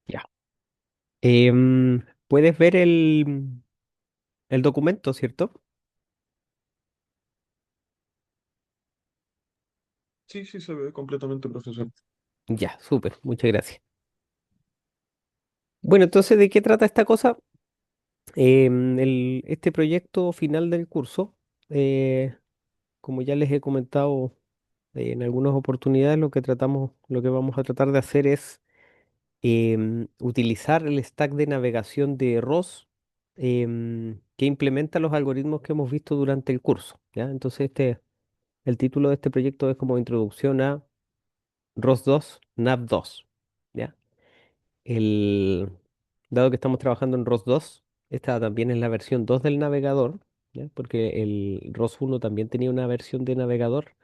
Ya. Puedes ver el documento, ¿cierto? Sí, sí, se ve completamente, profesor. Ya, súper, muchas gracias. Bueno, entonces, ¿de qué trata esta cosa? Este proyecto final del curso, eh, como ya les he comentado en algunas oportunidades, lo que vamos a tratar de hacer es utilizar el stack de navegación de ROS que implementa los algoritmos que hemos visto durante el curso, ¿ya? Entonces, el título de este proyecto es como Introducción a ROS 2, NAV2, ¿ya? El, Dado que estamos trabajando en ROS 2, esta también es la versión 2 del navegador, ¿ya? Porque el ROS 1 también tenía una versión de navegador,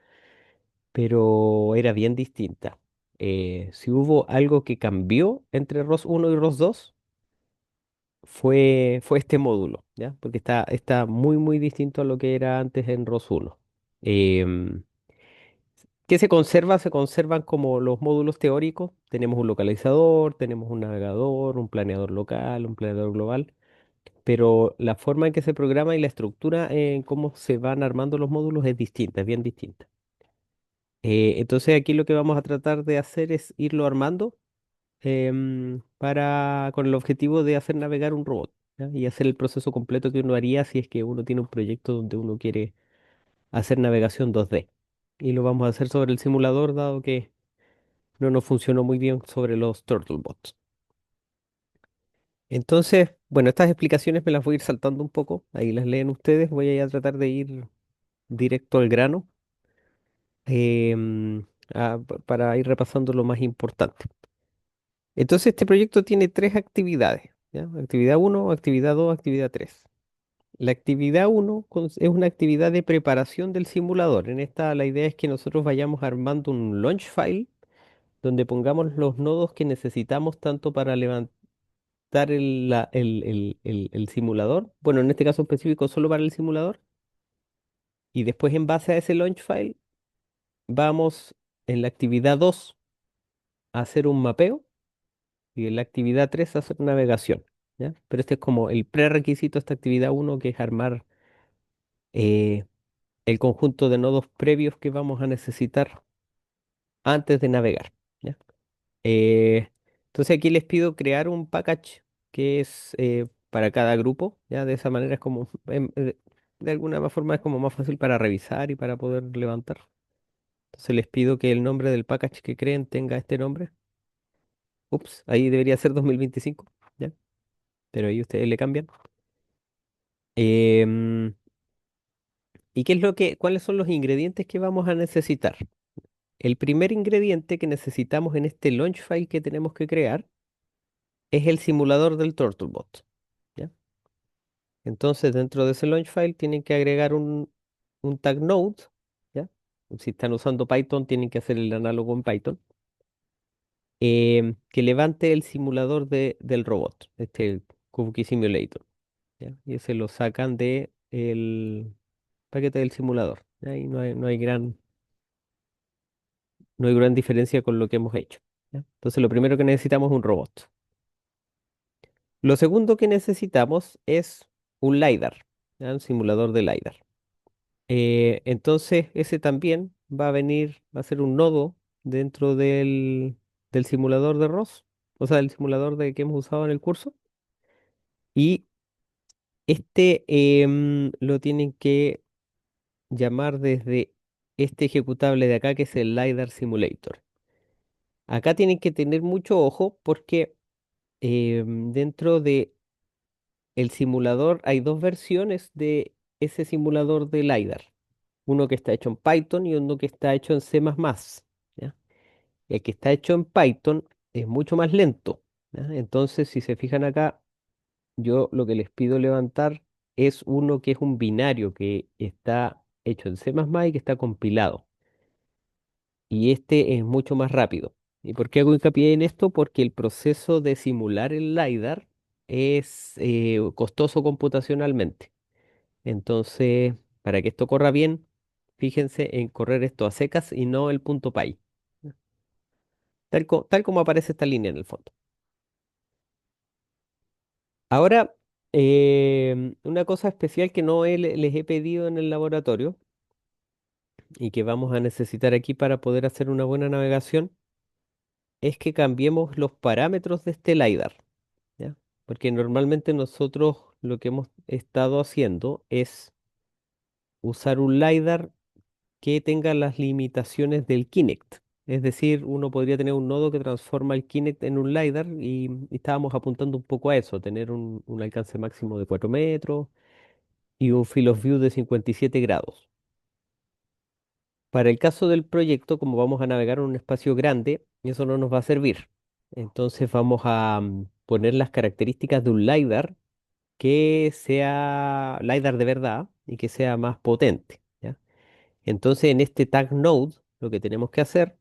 pero era bien distinta. Si hubo algo que cambió entre ROS 1 y ROS 2, fue este módulo, ¿ya? Porque está muy, muy distinto a lo que era antes en ROS 1. Em, ¿Qué se conserva? Se conservan como los módulos teóricos. Tenemos un localizador, tenemos un navegador, un planeador local, un planeador global, pero la forma en que se programa y la estructura en cómo se van armando los módulos es distinta, es bien distinta. Entonces aquí lo que vamos a tratar de hacer es irlo armando con el objetivo de hacer navegar un robot, ¿ya? Y hacer el proceso completo que uno haría si es que uno tiene un proyecto donde uno quiere hacer navegación 2D. Y lo vamos a hacer sobre el simulador, dado que no nos funcionó muy bien sobre los Turtlebots. Entonces, bueno, estas explicaciones me las voy a ir saltando un poco, ahí las leen ustedes, voy a ir a tratar de ir directo al grano para ir repasando lo más importante. Entonces, este proyecto tiene tres actividades, ¿ya? Actividad uno, actividad 2, actividad 3. La actividad uno es una actividad de preparación del simulador. En esta la idea es que nosotros vayamos armando un launch file donde pongamos los nodos que necesitamos tanto para levantar el simulador, bueno, en este caso específico solo para el simulador, y después en base a ese launch file vamos en la actividad 2 a hacer un mapeo y en la actividad 3 a hacer navegación, ¿ya? Pero este es como el prerequisito de esta actividad uno, que es armar eh, el conjunto de nodos previos que vamos a necesitar antes de navegar, ¿ya? Eh, entonces aquí les pido crear un package que es para cada grupo, ¿ya? De esa manera es como, de alguna forma es como más fácil para revisar y para poder levantar. Entonces les pido que el nombre del package que creen tenga este nombre. Ups, ahí debería ser 2025, ¿ya? Pero ahí ustedes le cambian. Em, ¿Y cuáles son los ingredientes que vamos a necesitar? El primer ingrediente que necesitamos en este launch file que tenemos que crear es el simulador del Turtlebot, ¿ya? Entonces, dentro de ese launch file tienen que agregar un tag node, ¿ya? Si están usando Python, tienen que hacer el análogo en Python, que levante el simulador del robot, el Kubernetes Simulator, ¿ya? Y ese lo sacan del paquete del simulador, ¿ya? Y no hay gran diferencia con lo que hemos hecho, ¿ya? Entonces, lo primero que necesitamos es un robot. Lo segundo que necesitamos es un LiDAR, ¿ya? Un simulador de LiDAR. Entonces, ese también va a ser un nodo dentro del simulador de ROS, o sea, del simulador que hemos usado en el curso. Y lo tienen que llamar desde este ejecutable de acá, que es el LiDAR Simulator. Acá tienen que tener mucho ojo porque dentro de el simulador hay dos versiones de ese simulador de LiDAR. Uno que está hecho en Python y uno que está hecho en C++, ¿ya? El que está hecho en Python es mucho más lento, ¿ya? Entonces, si se fijan acá, yo lo que les pido levantar es uno que es un binario que está hecho en C++ y que está compilado. Y este es mucho más rápido. ¿Y por qué hago hincapié en esto? Porque el proceso de simular el LiDAR es costoso computacionalmente. Entonces, para que esto corra bien, fíjense en correr esto a secas y no el punto .py, tal como aparece esta línea en el fondo. Ahora, una cosa especial que no les he pedido en el laboratorio y que vamos a necesitar aquí para poder hacer una buena navegación es que cambiemos los parámetros de este LiDAR, ¿ya? Porque normalmente nosotros lo que hemos estado haciendo es usar un LiDAR que tenga las limitaciones del Kinect. Es decir, uno podría tener un nodo que transforma el Kinect en un LiDAR y estábamos apuntando un poco a eso, tener un alcance máximo de 4 metros y un field of view de 57 grados. Para el caso del proyecto, como vamos a navegar en un espacio grande, eso no nos va a servir. Entonces vamos a poner las características de un LiDAR que sea LiDAR de verdad y que sea más potente, ¿ya? Entonces en este tag node lo que tenemos que hacer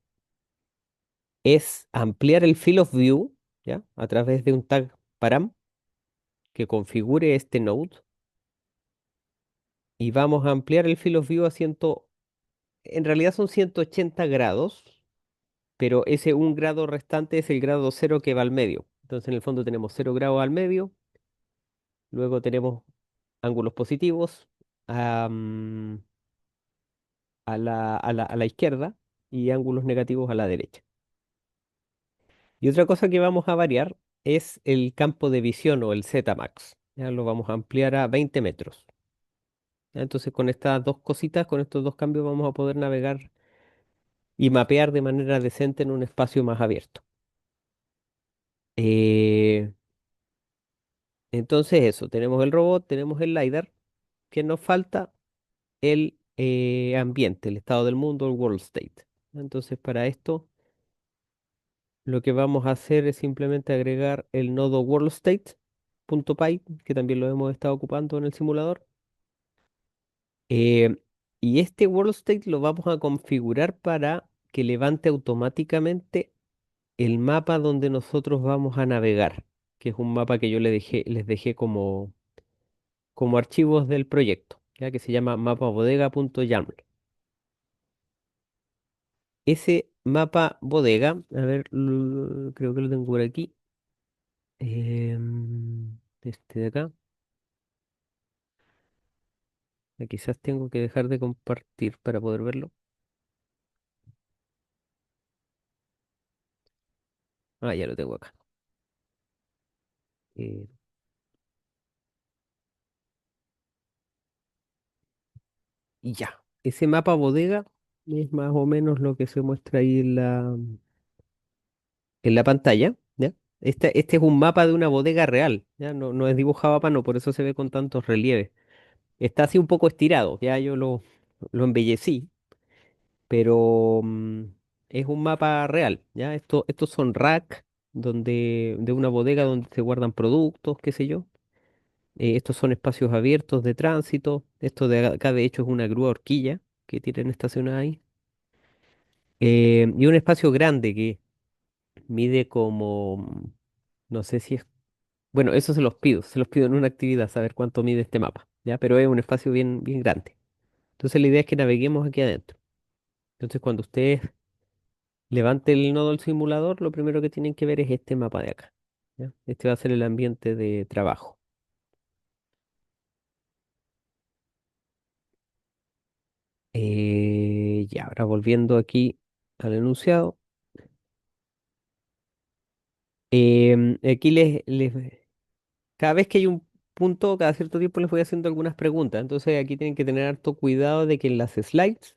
es ampliar el field of view, ¿ya? A través de un tag param que configure este node y vamos a ampliar el field of view a 100, en realidad son 180 grados, pero ese un grado restante es el grado cero que va al medio. Entonces en el fondo tenemos 0 grados al medio, luego tenemos ángulos positivos am, a la izquierda y ángulos negativos a la derecha. Y otra cosa que vamos a variar es el campo de visión o el Z-Max. Ya lo vamos a ampliar a 20 metros. ¿Ya? Entonces con estas dos cositas, con estos dos cambios vamos a poder navegar y mapear de manera decente en un espacio más abierto. Eh, entonces eso, tenemos el robot, tenemos el LiDAR, que nos falta el ambiente, el estado del mundo, el world state. Entonces para esto lo que vamos a hacer es simplemente agregar el nodo worldstate.py, que también lo hemos estado ocupando en el simulador. Eh, y este world state lo vamos a configurar para que levante automáticamente el mapa donde nosotros vamos a navegar, que es un mapa que yo les dejé como archivos del proyecto, ya que se llama mapabodega.yaml. Ese mapa bodega, a ver, creo que lo tengo por aquí. Este de acá. Quizás tengo que dejar de compartir para poder verlo. Ah, ya lo tengo acá. Eh, y ya. Ese mapa bodega es más o menos lo que se muestra ahí en la pantalla, ¿ya? Este es un mapa de una bodega real, ¿ya? No, no es dibujado a mano, por eso se ve con tantos relieves. Está así un poco estirado, ya yo lo embellecí, pero es un mapa real, ¿ya? Estos son rack de una bodega donde se guardan productos, qué sé yo. Estos son espacios abiertos de tránsito. Esto de acá, de hecho, es una grúa horquilla que tienen estacionada ahí. Y un espacio grande que mide como, no sé si es, bueno, eso se los pido en una actividad, saber cuánto mide este mapa, ¿ya? Pero es un espacio bien, bien grande. Entonces la idea es que naveguemos aquí adentro. Entonces cuando ustedes levanten el nodo del simulador, lo primero que tienen que ver es este mapa de acá, ¿ya? Este va a ser el ambiente de trabajo. Ya, ahora volviendo aquí al enunciado. Aquí cada vez que hay un punto, cada cierto tiempo les voy haciendo algunas preguntas. Entonces aquí tienen que tener harto cuidado de que en las slides,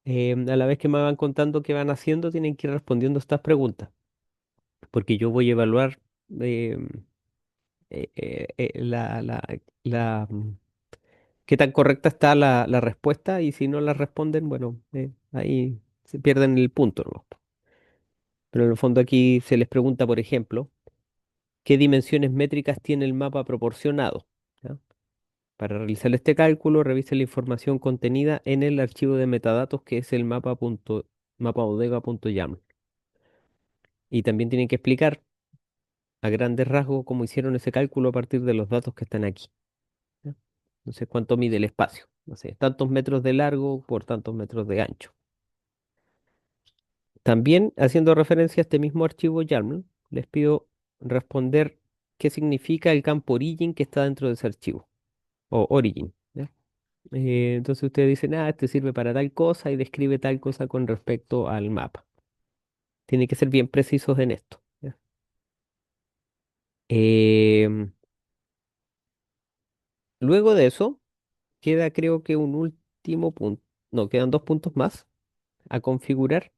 a la vez que me van contando qué van haciendo, tienen que ir respondiendo estas preguntas. Porque yo voy a evaluar em, eh, eh, eh, la, la, la, qué tan correcta está la respuesta y si no la responden, bueno, ahí se pierden el punto, ¿no? Pero en el fondo aquí se les pregunta, por ejemplo, ¿qué dimensiones métricas tiene el mapa proporcionado? ¿Ya? Para realizar este cálculo, revise la información contenida en el archivo de metadatos que es el mapabodega.yaml. Y también tienen que explicar a grandes rasgos cómo hicieron ese cálculo a partir de los datos que están aquí. ¿Ya? No sé cuánto mide el espacio. No sé, tantos metros de largo por tantos metros de ancho. También, haciendo referencia a este mismo archivo YAML, les pido responder qué significa el campo origin que está dentro de ese archivo, o origin. ¿Ya? Entonces ustedes dicen, ah, este sirve para tal cosa y describe tal cosa con respecto al mapa. Tienen que ser bien precisos en esto. ¿Ya? Em, Luego de eso, queda creo que un último punto, no, quedan dos puntos más a configurar.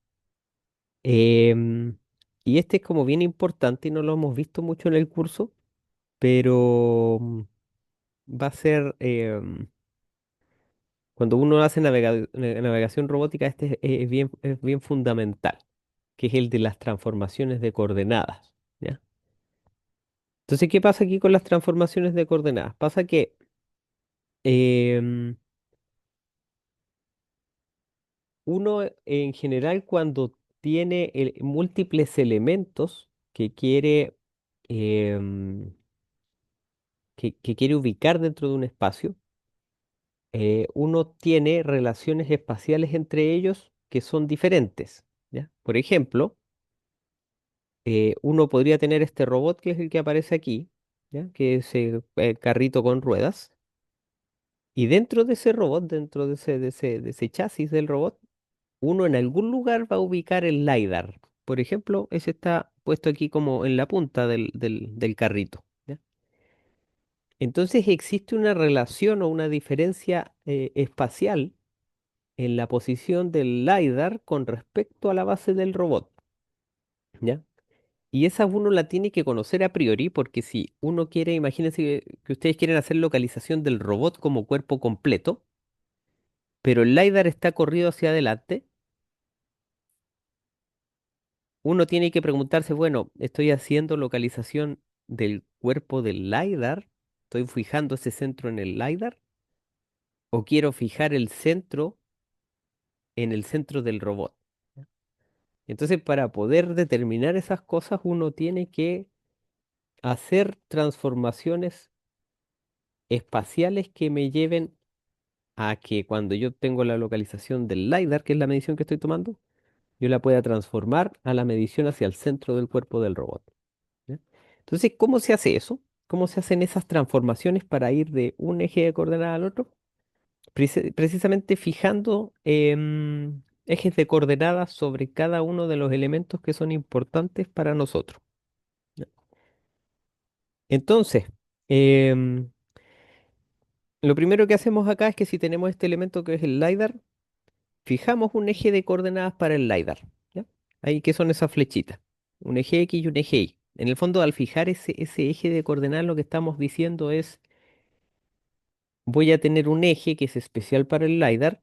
Em, y este es como bien importante y no lo hemos visto mucho en el curso, pero va a ser, cuando uno hace navegación robótica, este es bien fundamental, que es el de las transformaciones de coordenadas. ¿Ya? Entonces, ¿qué pasa aquí con las transformaciones de coordenadas? Pasa que em, uno en general cuando tiene múltiples elementos que quiere, em, que quiere ubicar dentro de un espacio, uno tiene relaciones espaciales entre ellos que son diferentes. ¿Ya? Por ejemplo, uno podría tener este robot que es el que aparece aquí, ¿ya? Que es el carrito con ruedas, y dentro de ese robot, dentro de ese chasis del robot, uno en algún lugar va a ubicar el LiDAR. Por ejemplo, ese está puesto aquí como en la punta del carrito. ¿Ya? Entonces existe una relación o una diferencia espacial en la posición del LiDAR con respecto a la base del robot. ¿Ya? Y esa uno la tiene que conocer a priori porque si uno quiere, imagínense que ustedes quieren hacer localización del robot como cuerpo completo, pero el LiDAR está corrido hacia adelante, uno tiene que preguntarse, bueno, ¿estoy haciendo localización del cuerpo del LiDAR? ¿Estoy fijando ese centro en el LiDAR? ¿O quiero fijar el centro en el centro del robot? ¿Ya? Entonces, para poder determinar esas cosas, uno tiene que hacer transformaciones espaciales que me lleven a que cuando yo tengo la localización del LiDAR, que es la medición que estoy tomando, yo la pueda transformar a la medición hacia el centro del cuerpo del robot. ¿Ya? Entonces, ¿cómo se hace eso? ¿Cómo se hacen esas transformaciones para ir de un eje de coordenada al otro? Precisamente fijando ejes de coordenadas sobre cada uno de los elementos que son importantes para nosotros. ¿Ya? Entonces, em, lo primero que hacemos acá es que si tenemos este elemento que es el LiDAR, fijamos un eje de coordenadas para el LiDAR. ¿Ya? Ahí, ¿qué son esas flechitas? Un eje X y un eje Y. En el fondo, al fijar ese eje de coordenadas, lo que estamos diciendo es, voy a tener un eje que es especial para el LiDAR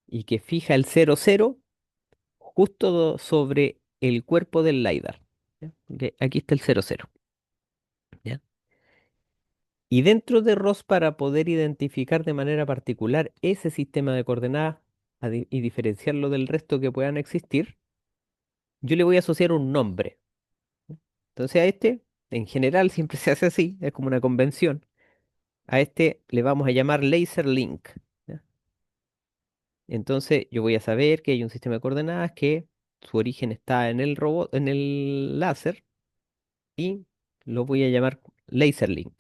y que fija el 0, 0 justo sobre el cuerpo del LiDAR. ¿Ya? Porque aquí está el 0, 0. ¿Ya? Y dentro de ROS, para poder identificar de manera particular ese sistema de coordenadas y diferenciarlo del resto que puedan existir, yo le voy a asociar un nombre. Entonces a este, en general, siempre se hace así, es como una convención. A este le vamos a llamar laser link. ¿Ya? Entonces yo voy a saber que hay un sistema de coordenadas que su origen está en el robot, en el láser, y lo voy a llamar laser link.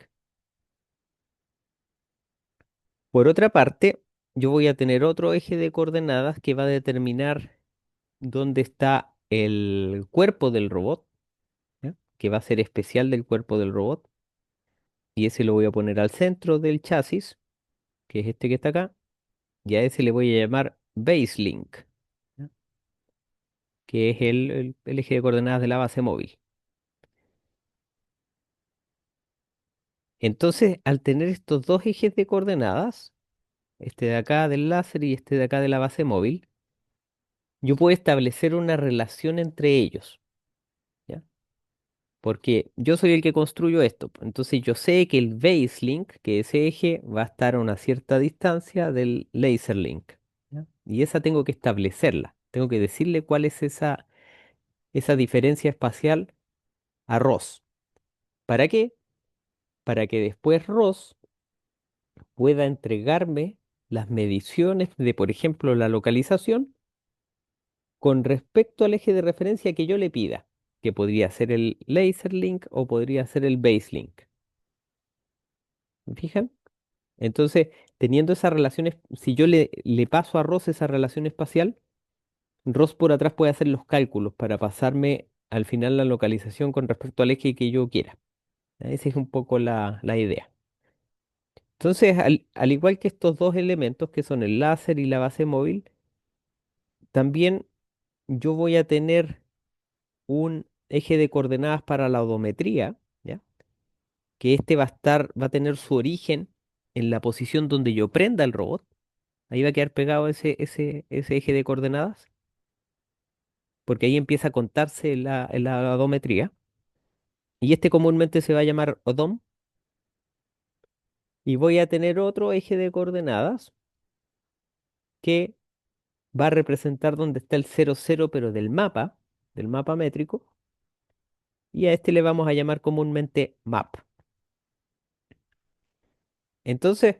Por otra parte, yo voy a tener otro eje de coordenadas que va a determinar dónde está el cuerpo del robot, ¿ya? Que va a ser especial del cuerpo del robot, y ese lo voy a poner al centro del chasis, que es este que está acá, y a ese le voy a llamar base link, ¿ya? Que es el eje de coordenadas de la base móvil. Entonces, al tener estos dos ejes de coordenadas, este de acá del láser y este de acá de la base móvil, yo puedo establecer una relación entre ellos, ¿ya? Porque yo soy el que construyo esto, pues. Entonces yo sé que el base link, que ese eje va a estar a una cierta distancia del laser link, ¿ya? Y esa tengo que establecerla. Tengo que decirle cuál es esa diferencia espacial a Ross. ¿Para qué? Para que después Ross pueda entregarme las mediciones de, por ejemplo, la localización con respecto al eje de referencia que yo le pida. que podría ser el laser link o podría ser el base link. ¿Me fijan? Entonces, teniendo esas relaciones, si yo le paso a Ross esa relación espacial, Ross por atrás puede hacer los cálculos para pasarme al final la localización con respecto al eje que yo quiera. Esa es un poco la idea. Entonces, al igual que estos dos elementos, que son el láser y la base móvil, también yo voy a tener un eje de coordenadas para la odometría, ¿ya? Que este va a tener su origen en la posición donde yo prenda el robot. Ahí va a quedar pegado ese eje de coordenadas, porque ahí empieza a contarse la odometría. Y este comúnmente se va a llamar odom. Y voy a tener otro eje de coordenadas que va a representar donde está el 00, pero del mapa métrico. Y a este le vamos a llamar comúnmente map. Entonces,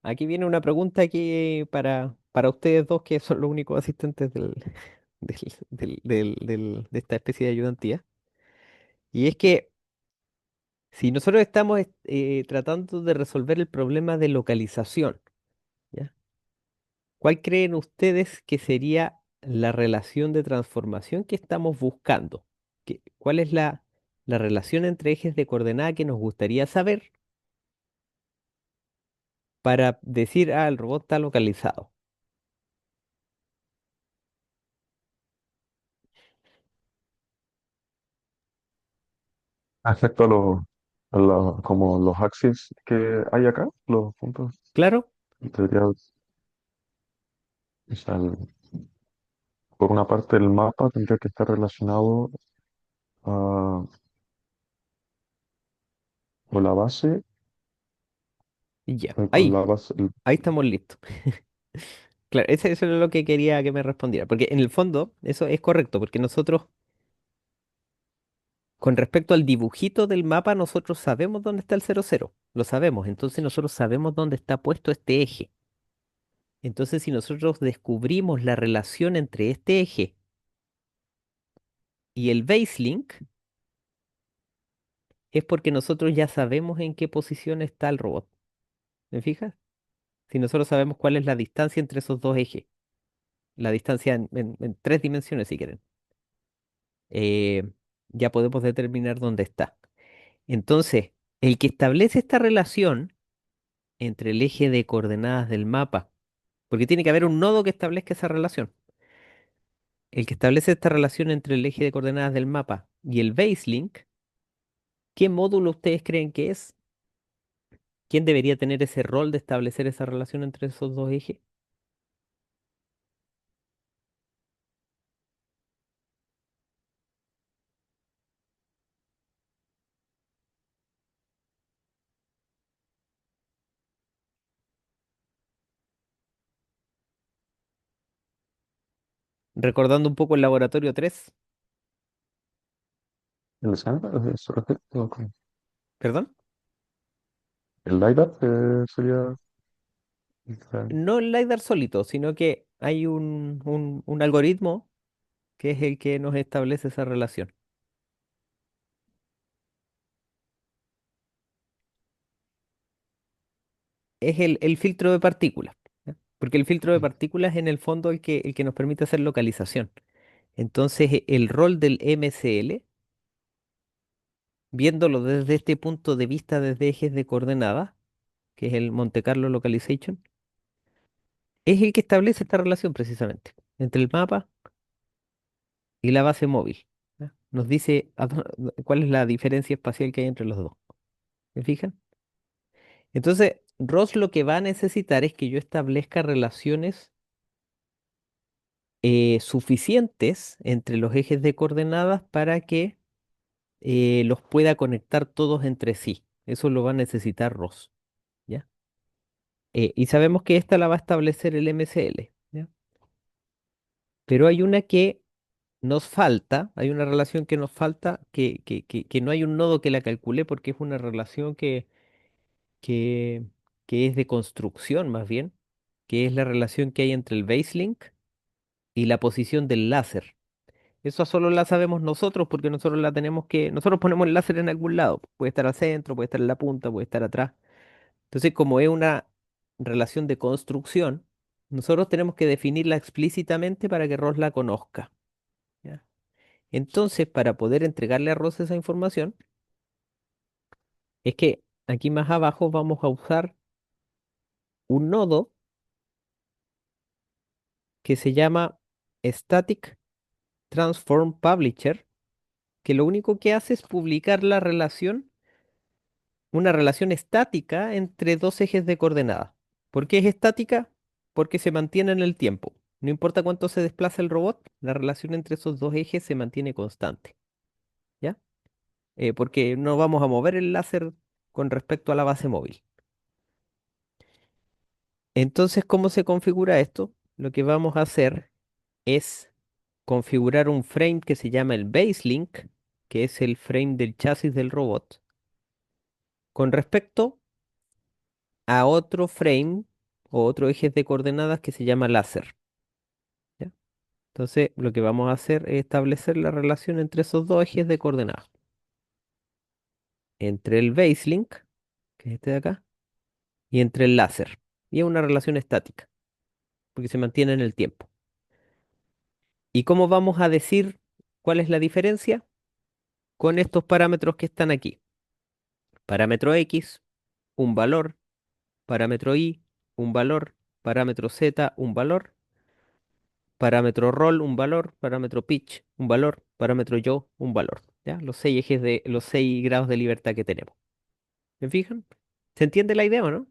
aquí viene una pregunta aquí para ustedes dos, que son los únicos asistentes de esta especie de ayudantía. Y es que si nosotros estamos tratando de resolver el problema de localización, ¿ya? ¿Cuál creen ustedes que sería la relación de transformación que estamos buscando? ¿Cuál es la relación entre ejes de coordenada que nos gustaría saber para decir, ah, el robot está localizado? Respecto como los axis que hay acá, los puntos, ¿Claro? en teoría, o sea, por una parte el mapa tendría que estar relacionado a, con la base, Ya, con la base, ahí estamos listos. Claro, eso es lo que quería que me respondiera, porque en el fondo eso es correcto, porque nosotros, con respecto al dibujito del mapa, nosotros sabemos dónde está el 00, lo sabemos, entonces nosotros sabemos dónde está puesto este eje. Entonces, si nosotros descubrimos la relación entre este eje y el base link, es porque nosotros ya sabemos en qué posición está el robot. ¿Me fijas? Si nosotros sabemos cuál es la distancia entre esos dos ejes, la distancia en tres dimensiones, si quieren, eh, ya podemos determinar dónde está. Entonces, el que establece esta relación entre el eje de coordenadas del mapa, porque tiene que haber un nodo que establezca esa relación. El que establece esta relación entre el eje de coordenadas del mapa y el base link, ¿qué módulo ustedes creen que es? ¿Quién debería tener ese rol de establecer esa relación entre esos dos ejes? Recordando un poco el laboratorio 3, el escáner, ¿se refiere? ¿perdón? El LiDAR sería, el- No el LiDAR solito, sino que hay un algoritmo que es el que nos establece esa relación. Es el filtro de partículas, ¿ya? Porque el filtro de partículas es en el fondo el que nos permite hacer localización. Entonces, el rol del MCL, viéndolo desde este punto de vista, desde ejes de coordenadas, que es el Monte Carlo Localization, es el que establece esta relación precisamente entre el mapa y la base móvil, ¿ya? Nos dice cuál es la diferencia espacial que hay entre los dos. ¿Me fijan? Entonces, Ross lo que va a necesitar es que yo establezca relaciones suficientes entre los ejes de coordenadas para que los pueda conectar todos entre sí. Eso lo va a necesitar Ross, ¿ya? Y sabemos que esta la va a establecer el MCL, ¿ya? Pero hay una que nos falta, hay una relación que nos falta, que no hay un nodo que la calcule porque es una relación que, que es de construcción más bien, que es la relación que hay entre el baselink y la posición del láser. Eso solo la sabemos nosotros porque nosotros la tenemos que, nosotros ponemos el láser en algún lado. Puede estar al centro, puede estar en la punta, puede estar atrás. Entonces, como es una relación de construcción, nosotros tenemos que definirla explícitamente para que Ross la conozca. ¿Ya? Entonces, para poder entregarle a Ross esa información, es que aquí más abajo vamos a usar un nodo que se llama Static Transform Publisher, que lo único que hace es publicar la relación, una relación estática entre dos ejes de coordenadas. ¿Por qué es estática? Porque se mantiene en el tiempo. No importa cuánto se desplaza el robot, la relación entre esos dos ejes se mantiene constante. ¿Ya? Porque no vamos a mover el láser con respecto a la base móvil. Entonces, ¿cómo se configura esto? Lo que vamos a hacer es configurar un frame que se llama el baselink, que es el frame del chasis del robot, con respecto a otro frame o otro eje de coordenadas que se llama láser. ¿Ya? Entonces, lo que vamos a hacer es establecer la relación entre esos dos ejes de coordenadas, entre el baselink, que es este de acá, y entre el láser. Y es una relación estática, porque se mantiene en el tiempo. ¿Y cómo vamos a decir cuál es la diferencia? Con estos parámetros que están aquí. Parámetro X, un valor; parámetro Y, un valor; parámetro Z, un valor; parámetro roll, un valor; parámetro pitch, un valor; parámetro yaw, un valor. ¿Ya? Los seis ejes de los 6 grados de libertad que tenemos. ¿Me fijan? ¿Se entiende la idea o no?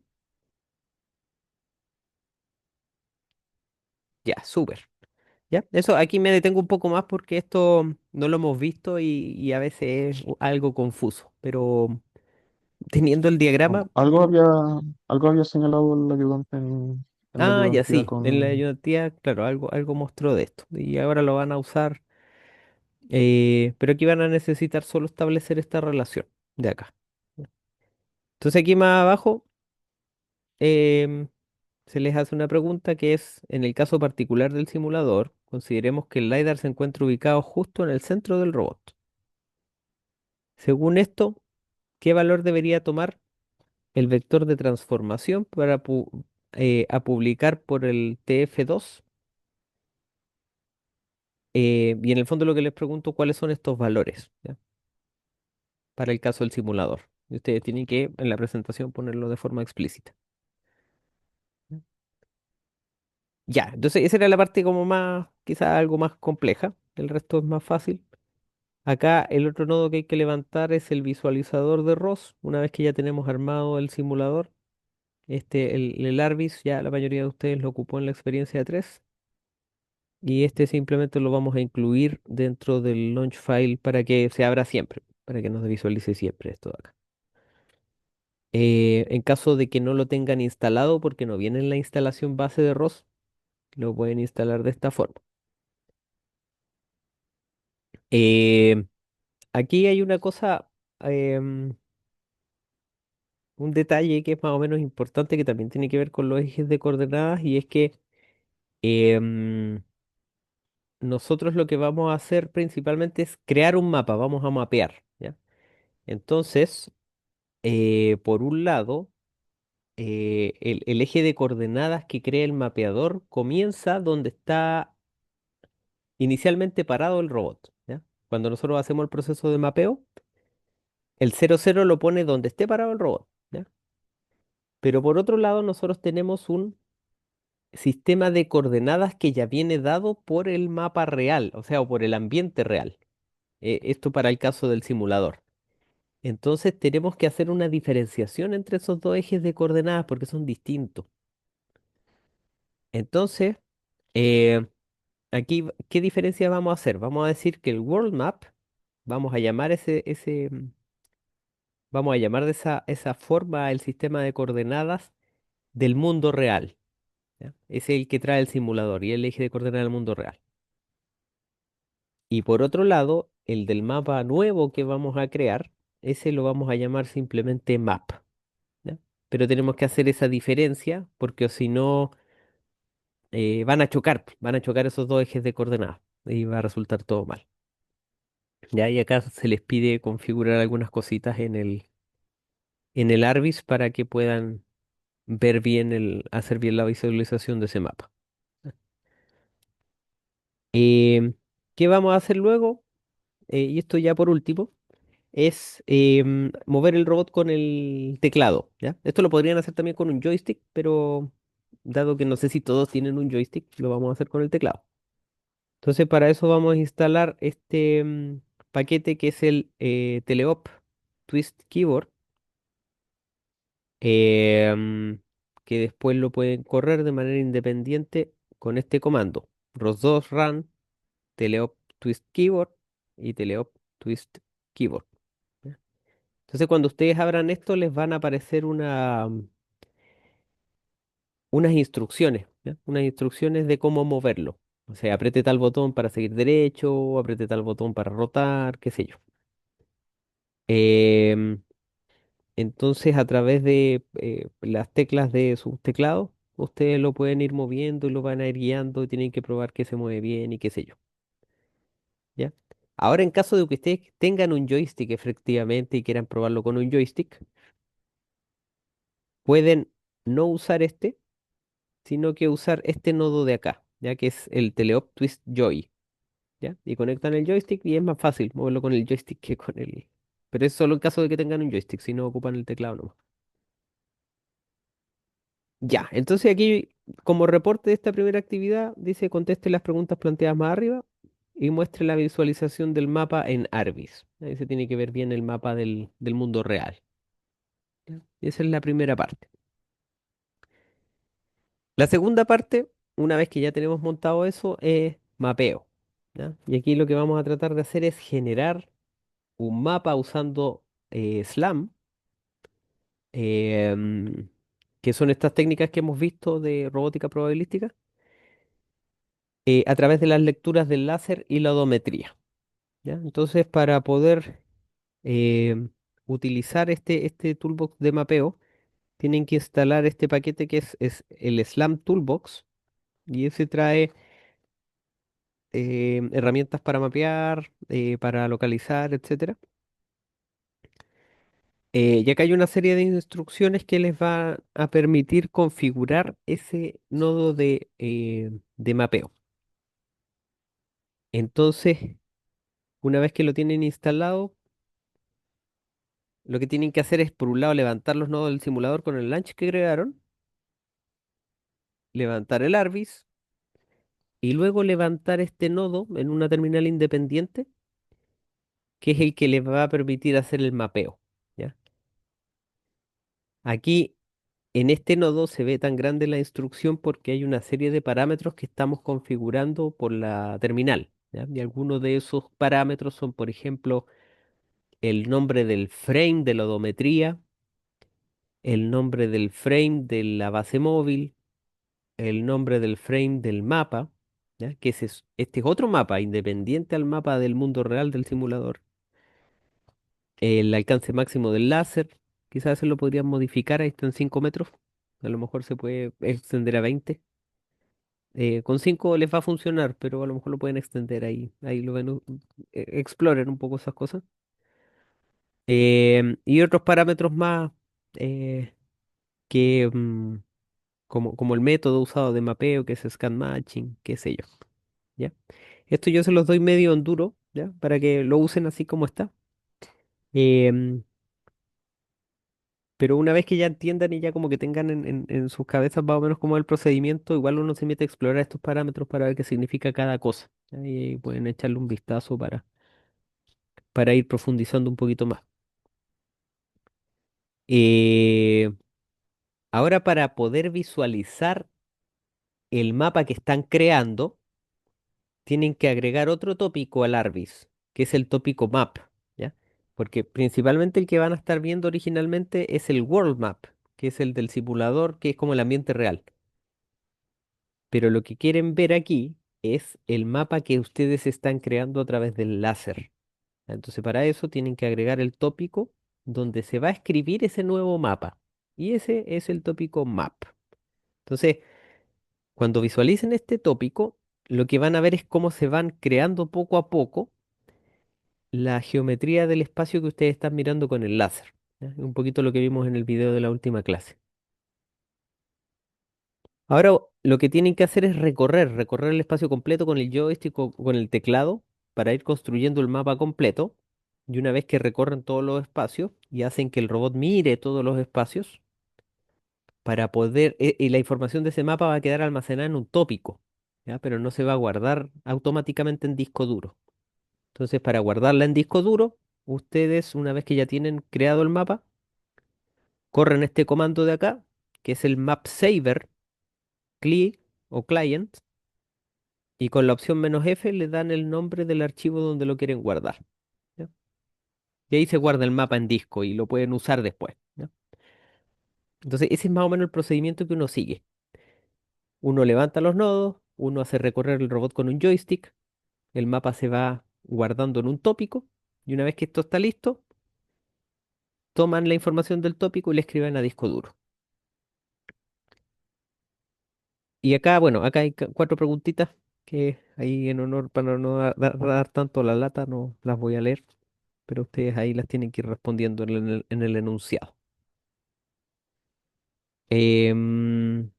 Ya, súper. ¿Ya? Eso aquí me detengo un poco más porque esto no lo hemos visto y a veces es algo confuso. Pero teniendo el diagrama. Algo había señalado el ayudante en la Ah, ya ayudantía sí. En la con... ayudantía, claro, algo mostró de esto. Y ahora lo van a usar. Pero aquí van a necesitar solo establecer esta relación de acá. Entonces aquí más abajo em, se les hace una pregunta que es, en el caso particular del simulador, consideremos que el LiDAR se encuentra ubicado justo en el centro del robot. Según esto, ¿qué valor debería tomar el vector de transformación para a publicar por el TF2? Y en el fondo lo que les pregunto, ¿cuáles son estos valores? ¿Ya? Para el caso del simulador. Y ustedes tienen que en la presentación ponerlo de forma explícita. Ya, entonces esa era la parte como más, quizás algo más compleja. El resto es más fácil. Acá el otro nodo que hay que levantar es el visualizador de ROS. Una vez que ya tenemos armado el simulador, el Arbis, ya la mayoría de ustedes lo ocupó en la experiencia de 3. Y este simplemente lo vamos a incluir dentro del launch file para que se abra siempre, para que nos visualice siempre esto de acá. En caso de que no lo tengan instalado porque no viene en la instalación base de ROS, lo pueden instalar de esta forma. Eh, Aquí hay una cosa, em, un detalle que es más o menos importante que también tiene que ver con los ejes de coordenadas y es que em, nosotros lo que vamos a hacer principalmente es crear un mapa, vamos a mapear, ¿ya? Entonces, por un lado, el eje de coordenadas que crea el mapeador comienza donde está inicialmente parado el robot, ¿ya? Cuando nosotros hacemos el proceso de mapeo, el 00 lo pone donde esté parado el robot, ¿ya? Pero por otro lado, nosotros tenemos un sistema de coordenadas que ya viene dado por el mapa real, o sea, o por el ambiente real. Esto para el caso del simulador. Entonces tenemos que hacer una diferenciación entre esos dos ejes de coordenadas porque son distintos. Entonces, eh, aquí, ¿qué diferencia vamos a hacer? Vamos a decir que el world map, vamos a llamar vamos a llamar de esa forma el sistema de coordenadas del mundo real. ¿Ya? Es el que trae el simulador y el eje de coordenadas del mundo real. Y por otro lado, el del mapa nuevo que vamos a crear, ese lo vamos a llamar simplemente map. ¿Ya? Pero tenemos que hacer esa diferencia porque o si no van a chocar esos dos ejes de coordenadas. y va a resultar todo mal. Ya, y acá se les pide configurar algunas cositas en el Arbis para que puedan ver bien hacer bien la visualización de ese mapa. Em, ¿Qué vamos a hacer luego? Y esto ya por último, es mover el robot con el teclado, ¿ya? Esto lo podrían hacer también con un joystick, pero dado que no sé si todos tienen un joystick, lo vamos a hacer con el teclado. Entonces, para eso vamos a instalar este paquete que es el Teleop Twist Keyboard, que después lo pueden correr de manera independiente con este comando: ROS2 run Teleop Twist Keyboard y Teleop Twist Keyboard. ¿Ya? Entonces, cuando ustedes abran esto, les van a aparecer unas instrucciones, ¿ya? Unas instrucciones de cómo moverlo. O sea, apriete tal botón para seguir derecho, apriete tal botón para rotar, qué sé yo. Em, entonces, a través de las teclas de sus teclados, ustedes lo pueden ir moviendo y lo van a ir guiando y tienen que probar que se mueve bien y qué sé yo. ¿Ya? Ahora, en caso de que ustedes tengan un joystick efectivamente y quieran probarlo con un joystick, pueden no usar este, sino que usar este nodo de acá, ya que es el Teleop Twist Joy. ¿Ya? Y conectan el joystick y es más fácil moverlo con el joystick que con el... Pero es solo en caso de que tengan un joystick, si no ocupan el teclado nomás. Ya, entonces aquí, como reporte de esta primera actividad, dice conteste las preguntas planteadas más arriba y muestre la visualización del mapa en Arbis. Ahí se tiene que ver bien el mapa del mundo real. ¿Ya? Y esa es la primera parte. La segunda parte, una vez que ya tenemos montado eso, es mapeo. ¿Ya? Y aquí lo que vamos a tratar de hacer es generar un mapa usando SLAM, em, que son estas técnicas que hemos visto de robótica probabilística, a través de las lecturas del láser y la odometría. ¿Ya? Entonces, para poder utilizar este toolbox de mapeo, tienen que instalar este paquete que es el SLAM Toolbox, y ese trae herramientas para mapear, para localizar, etcétera. Y acá hay una serie de instrucciones que les va a permitir configurar ese nodo de mapeo. Entonces, una vez que lo tienen instalado, lo que tienen que hacer es, por un lado, levantar los nodos del simulador con el launch que agregaron, levantar el Arbis y luego levantar este nodo en una terminal independiente, que es el que les va a permitir hacer el mapeo. ¿Ya? Aquí, en este nodo, se ve tan grande la instrucción porque hay una serie de parámetros que estamos configurando por la terminal. ¿Ya? Y algunos de esos parámetros son, por ejemplo, el nombre del frame de la odometría, el nombre del frame de la base móvil, el nombre del frame del mapa, ¿ya? Que este es otro mapa independiente al mapa del mundo real del simulador. El alcance máximo del láser, quizás se lo podrían modificar, ahí está en 5 metros, a lo mejor se puede extender a 20. Con 5 les va a funcionar, pero a lo mejor lo pueden extender ahí, ahí lo ven, exploren un poco esas cosas. Y otros parámetros más eh, que, como el método usado de mapeo, que es scan matching, qué sé yo. ¿Ya? Esto yo se los doy medio en duro, ¿ya? Para que lo usen así como está. Em, pero una vez que ya entiendan y ya como que tengan en sus cabezas más o menos como el procedimiento, igual uno se mete a explorar estos parámetros para ver qué significa cada cosa. ¿Ya? Y ahí pueden echarle un vistazo para ir profundizando un poquito más. Eh, Ahora, para poder visualizar el mapa que están creando, tienen que agregar otro tópico al Arbis, que es el tópico map, ¿ya? Porque principalmente el que van a estar viendo originalmente es el world map, que es el del simulador, que es como el ambiente real. Pero lo que quieren ver aquí es el mapa que ustedes están creando a través del láser. Entonces, para eso tienen que agregar el tópico donde se va a escribir ese nuevo mapa. Y ese es el tópico map. Entonces, cuando visualicen este tópico, lo que van a ver es cómo se van creando poco a poco la geometría del espacio que ustedes están mirando con el láser. ¿Ya? Un poquito lo que vimos en el video de la última clase. Ahora lo que tienen que hacer es recorrer el espacio completo con el joystick o con el teclado para ir construyendo el mapa completo. Y una vez que recorren todos los espacios y hacen que el robot mire todos los espacios, para poder, y la información de ese mapa va a quedar almacenada en un tópico, ¿ya? Pero no se va a guardar automáticamente en disco duro. Entonces, para guardarla en disco duro, ustedes, una vez que ya tienen creado el mapa, corren este comando de acá, que es el map saver, CLI o client, y con la opción "-f" le dan el nombre del archivo donde lo quieren guardar. ¿Ya? Y ahí se guarda el mapa en disco y lo pueden usar después. ¿Ya? Entonces, ese es más o menos el procedimiento que uno sigue. Uno levanta los nodos, uno hace recorrer el robot con un joystick, el mapa se va guardando en un tópico, y una vez que esto está listo, toman la información del tópico y la escriben a disco duro. Y acá, bueno, acá hay cuatro preguntitas que ahí en honor, para no dar tanto la lata, no las voy a leer, pero ustedes ahí las tienen que ir respondiendo en el enunciado. Em,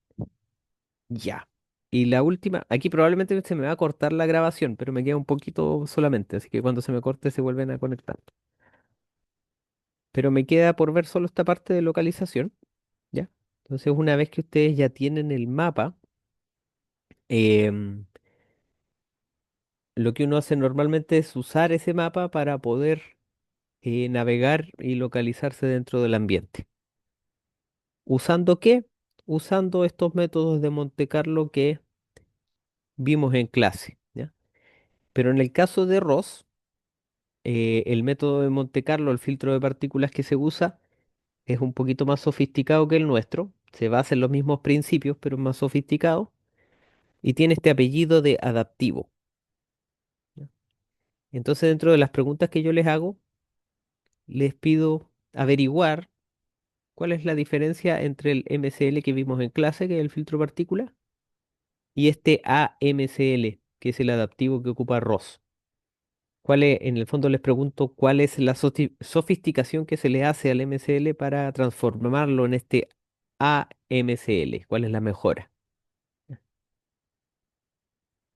ya. Y la última, aquí probablemente se me va a cortar la grabación, pero me queda un poquito solamente, así que cuando se me corte se vuelven a conectar. Pero me queda por ver solo esta parte de localización, ¿ya? Entonces, una vez que ustedes ya tienen el mapa, em, lo que uno hace normalmente es usar ese mapa para poder navegar y localizarse dentro del ambiente. ¿Usando qué? Usando estos métodos de Monte Carlo que vimos en clase, ¿ya? Pero en el caso de ROS, el método de Monte Carlo, el filtro de partículas que se usa, es un poquito más sofisticado que el nuestro. Se basa en los mismos principios, pero es más sofisticado. Y tiene este apellido de adaptivo. ¿Ya? Entonces, dentro de las preguntas que yo les hago, les pido averiguar cuál es la diferencia entre el MCL que vimos en clase, que es el filtro de partículas, y este AMCL, que es el adaptivo que ocupa ROS. En el fondo les pregunto cuál es la sofisticación que se le hace al MCL para transformarlo en este AMCL, cuál es la mejora.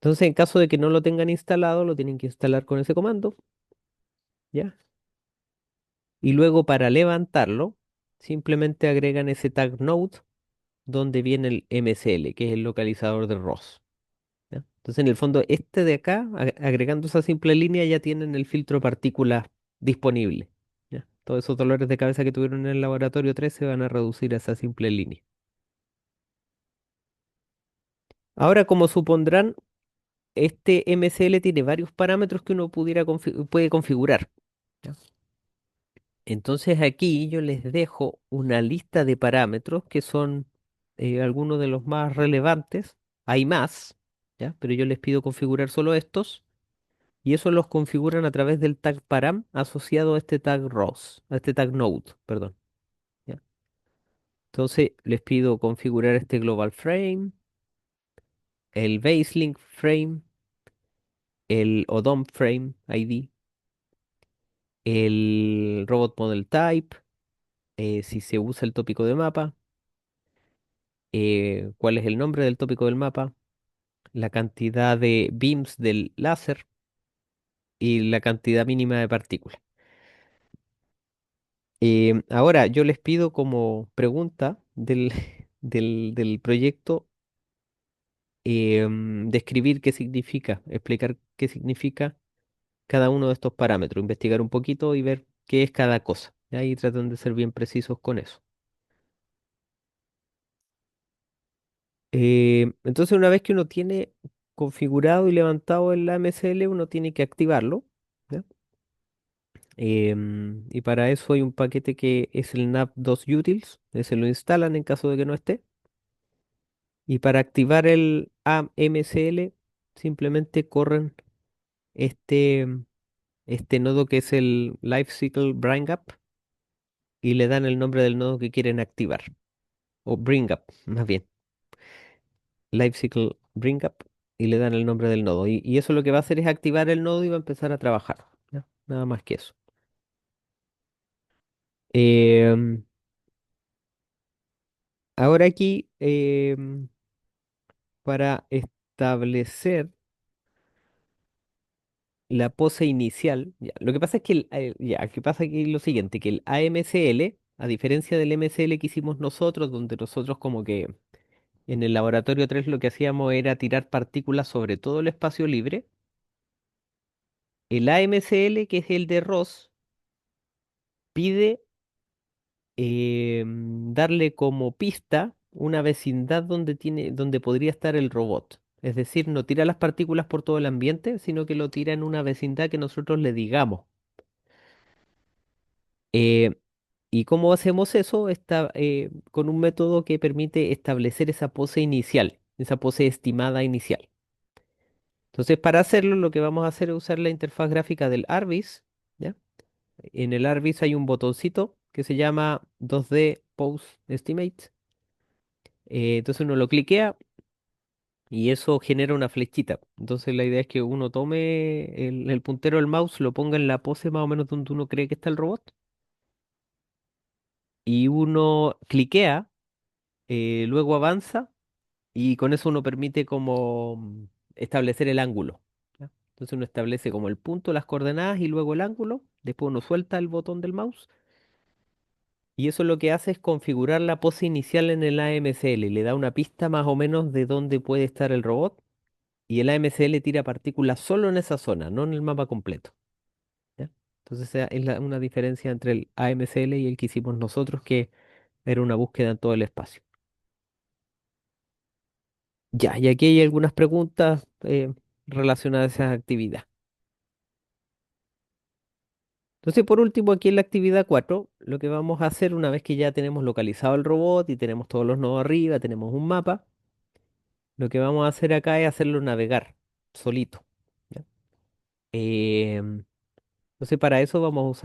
Entonces, en caso de que no lo tengan instalado, lo tienen que instalar con ese comando, ¿ya? Y luego para levantarlo, simplemente agregan ese tag node donde viene el MCL, que es el localizador de ROS. ¿Ya? Entonces, en el fondo, este de acá, agregando esa simple línea, ya tienen el filtro partícula disponible. ¿Ya? Todos esos dolores de cabeza que tuvieron en el laboratorio 3 se van a reducir a esa simple línea. Ahora, como supondrán, este MCL tiene varios parámetros que uno puede configurar. ¿Ya? Entonces aquí yo les dejo una lista de parámetros que son algunos de los más relevantes. Hay más, ¿ya? Pero yo les pido configurar solo estos y eso los configuran a través del tag param asociado a este tag rows, a este tag node, perdón. ¿Ya? Entonces les pido configurar este global frame, el baselink frame, el ODOM frame ID, el robot model type, si se usa el tópico de mapa, cuál es el nombre del tópico del mapa, la cantidad de beams del láser y la cantidad mínima de partículas. Ahora yo les pido como pregunta del proyecto describir qué significa, explicar qué significa cada uno de estos parámetros, investigar un poquito y ver qué es cada cosa. ¿Ya? Y tratan de ser bien precisos con eso. Entonces, una vez que uno tiene configurado y levantado el AMSL, uno tiene que activarlo. ¿Ya? Y para eso hay un paquete que es el NAP2 Utils, ese lo instalan en caso de que no esté. Y para activar el AMCL, simplemente corren este, este nodo que es el Lifecycle Bring Up y le dan el nombre del nodo que quieren activar, o Bring Up, más bien, Lifecycle Bring Up. y le dan el nombre del nodo. Y eso lo que va a hacer es activar el nodo y va a empezar a trabajar. ¿Ya? Nada más que eso. Em, Ahora aquí, para establecer la pose inicial, ya, lo que pasa es que ya, que pasa aquí lo siguiente, que el AMCL, a diferencia del MCL que hicimos nosotros, donde nosotros como que en el laboratorio 3 lo que hacíamos era tirar partículas sobre todo el espacio libre, el AMCL, que es el de Ross, pide darle como pista una vecindad donde podría estar el robot. Es decir, no tira las partículas por todo el ambiente, sino que lo tira en una vecindad que nosotros le digamos. Eh, ¿Y cómo hacemos eso? Está, con un método que permite establecer esa pose inicial, esa pose estimada inicial. Entonces, para hacerlo, lo que vamos a hacer es usar la interfaz gráfica del ARVIS, ¿ya? En el ARVIS hay un botoncito que se llama 2D Pose Estimate. Entonces uno lo cliquea y eso genera una flechita. Entonces la idea es que uno tome el puntero del mouse, lo ponga en la pose más o menos donde uno cree que está el robot y uno cliquea, luego avanza y con eso uno permite como establecer el ángulo. ¿Ya? Entonces uno establece como el punto, las coordenadas y luego el ángulo. Después uno suelta el botón del mouse y eso lo que hace es configurar la pose inicial en el AMCL. Le da una pista más o menos de dónde puede estar el robot y el AMCL tira partículas solo en esa zona, no en el mapa completo. ¿Ya? Entonces esa es una diferencia entre el AMCL y el que hicimos nosotros, que era una búsqueda en todo el espacio. Ya, y aquí hay algunas preguntas relacionadas a esa actividad. Entonces, por último, aquí en la actividad 4 lo que vamos a hacer una vez que ya tenemos localizado el robot y tenemos todos los nodos arriba, tenemos un mapa, lo que vamos a hacer acá es hacerlo navegar solito. ¿Ya? Entonces, para eso vamos a usar